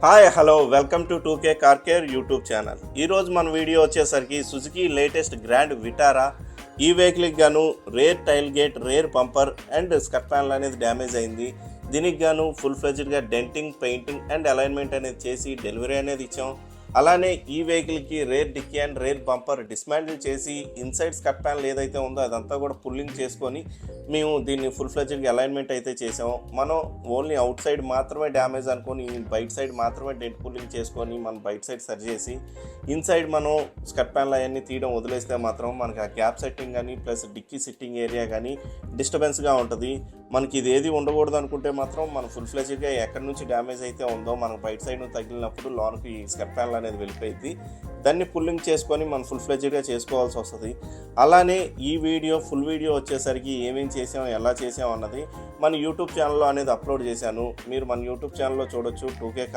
Hi hello welcome to 2K car care YouTube channel. ఈరోజు మన video వచ్చేసరికి Suzuki latest grand Vitara ఈ వెహికల్కి గాను rear tail gate, rear bumper and skirt panel అనేది damage అయింది. దీనికి గాను ఫుల్ ఫ్లెడ్జ్డ్గా డెంటింగ్, పెయింటింగ్ అండ్ అలైన్మెంట్ అనేది చేసి డెలివరీ అనేది ఇచ్చాం. అలానే ఈ వెహికల్కి rear dickey and rear bumper dismantle చేసి ఇన్సైడ్ స్కర్ట్ ప్యానల్ ఏదైతే ఉందో అదంతా కూడా పుల్లింగ్ చేసుకొని మేము దీన్ని ఫుల్ ఫ్లెడ్జ్డ్గా అలైన్మెంట్ అయితే చేసాము. మనం ఓన్లీ అవుట్ సైడ్ మాత్రమే డ్యామేజ్ అనుకొని బయట సైడ్ మాత్రమే డెంట్ పుల్లింగ్ చేసుకొని మనం బయట సైడ్ సరి చేసి ఇన్సైడ్ మనం స్కర్ట్ ప్యానల్ అవన్నీ తీయడం వదిలేస్తే మాత్రం మనకి ఆ గ్యాప్ సెట్టింగ్ కానీ ప్లస్ డిక్కీ సిట్టింగ్ ఏరియా కానీ డిస్టర్బెన్స్గా ఉంటుంది. మనకి ఇది ఏది ఉండకూడదు అనుకుంటే మాత్రం మనం ఫుల్ ఫ్లెడ్జ్డ్గా ఎక్కడి నుంచి డ్యామేజ్ అయితే ఉందో మనకు బయట సైడ్ తగిలినప్పుడు లోనికి స్కర్ట్ ప్యానల్ అనేది వెళ్ళిపోయింది. దాన్ని పుల్లింగ్ చేసుకొని మనం ఫుల్ ఫ్లెడ్జ్డ్గా చేసుకోవాల్సి వస్తుంది. అలానే ఈ వీడియో ఫుల్ వీడియో వచ్చేసరికి ఏమేమి చేసాం, ఎలా చేసాం అన్నది మన యూట్యూబ్ ఛానల్లో అనేది అప్లోడ్ చేశాను. మీరు మన యూట్యూబ్ ఛానల్లో చూడొచ్చు. 2K